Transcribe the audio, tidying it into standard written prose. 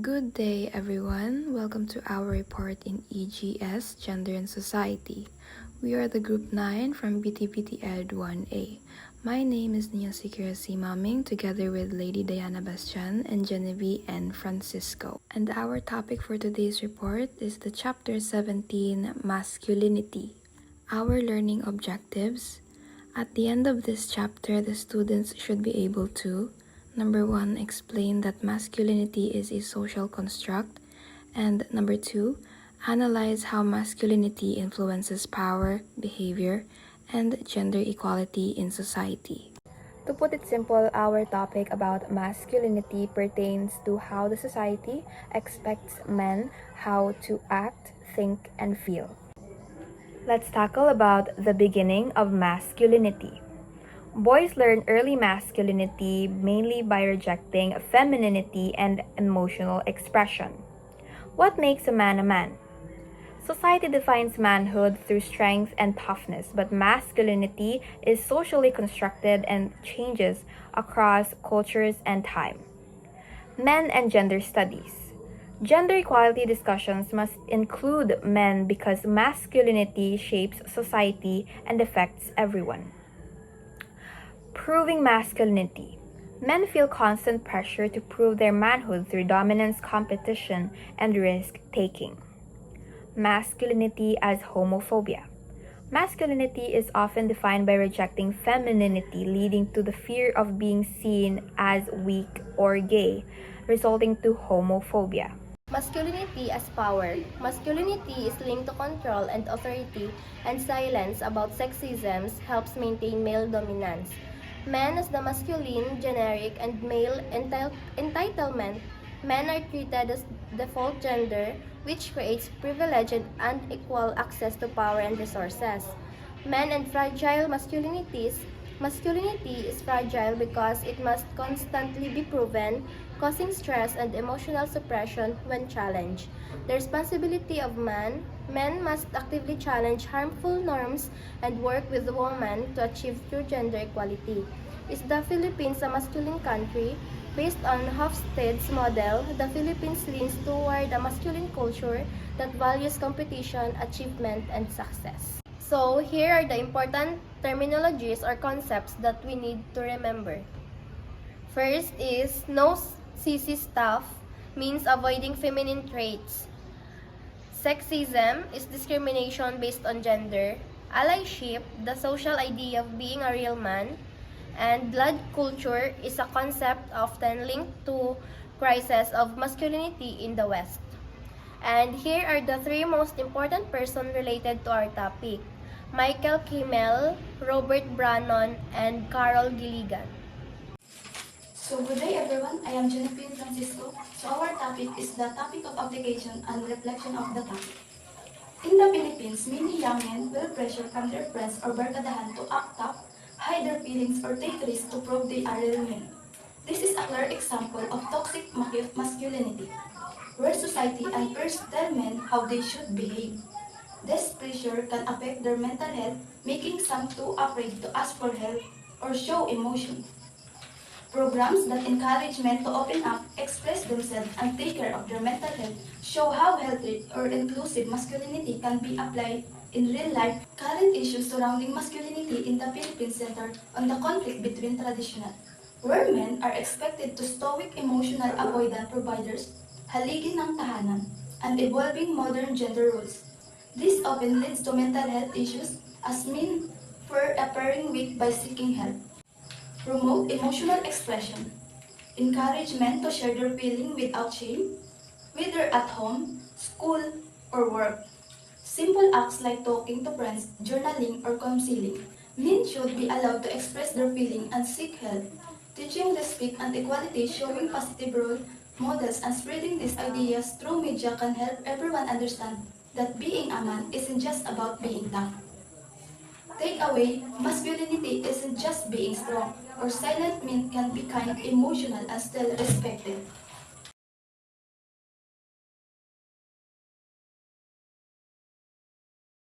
Good day, everyone. Welcome to our report in EGS, Gender and Society. We are the Group 9 from BTVTED 1A. My name is Nia Sikirasi Maming, together with Lady Diana Bastian and Genevieve and Francisco. And our topic for today's report is the Chapter 17, Masculinity. Our learning objectives. At the end of this chapter, the students should be able to Number 1, explain that masculinity is a social construct. And number 2, analyze how masculinity influences power, behavior, and gender equality in society. To put it simple, our topic about masculinity pertains to how the society expects men how to act, think, and feel. Let's tackle about the beginning of masculinity. Boys learn early masculinity mainly by rejecting femininity and emotional expression. What makes a man a man? Society defines manhood through strength and toughness, but masculinity is socially constructed and changes across cultures and time. Men and gender studies. Gender equality discussions must include men because masculinity shapes society and affects everyone. Proving masculinity. Men feel constant pressure to prove their manhood through dominance, competition, and risk-taking. Masculinity as homophobia. Masculinity is often defined by rejecting femininity, leading to the fear of being seen as weak or gay, resulting to homophobia. Masculinity as power. Masculinity is linked to control and authority, and silence about sexism helps maintain male dominance. Men as the masculine, generic, and male entitlement. Men are treated as default gender, which creates privilege and unequal access to power and resources. Men and fragile masculinities. Masculinity is fragile because it must constantly be proven, causing stress and emotional suppression when challenged. The responsibility of men must actively challenge harmful norms and work with women to achieve true gender equality. Is the Philippines a masculine country? Based on Hofstede's model, the Philippines leans toward a masculine culture that values competition, achievement, and success. So, here are the important terminologies or concepts that we need to remember. First is no sissy stuff, means avoiding feminine traits. Sexism is discrimination based on gender. Allyship, the social idea of being a real man. And blood culture is a concept often linked to crisis of masculinity in the West. And here are the 3 most important persons related to our topic: Michael Kimmel, Robert Brannon, and Carol Gilligan. So good day everyone, I am Genevieve Francisco. So our topic is the topic of application and reflection of the topic. In the Philippines, many young men will pressure from their friends or barkadahan to act tough, hide their feelings, or take risks to prove they are real men. This is a clear example of toxic masculinity, where society unfairly tell men how they should behave. This pressure can affect their mental health, making some too afraid to ask for help or show emotion. Programs that encourage men to open up, express themselves, and take care of their mental health show how healthy or inclusive masculinity can be applied in real life. Current issues surrounding masculinity in the Philippines center on the conflict between traditional, where men are expected to stoic emotional avoidant providers, haligi ng tahanan, and evolving modern gender roles. This often leads to mental health issues as men fear appearing weak by seeking help. Promote emotional expression. Encourage men to share their feelings without shame, whether at home, school, or work. Simple acts like talking to friends, journaling, or counseling. Men should be allowed to express their feelings and seek help. Teaching respect and equality, showing positive role models, and spreading these ideas through media can help everyone understand that being a man isn't just about being tough. Takeaway, masculinity isn't just being strong, or silent men can be kind, emotional, and still respected.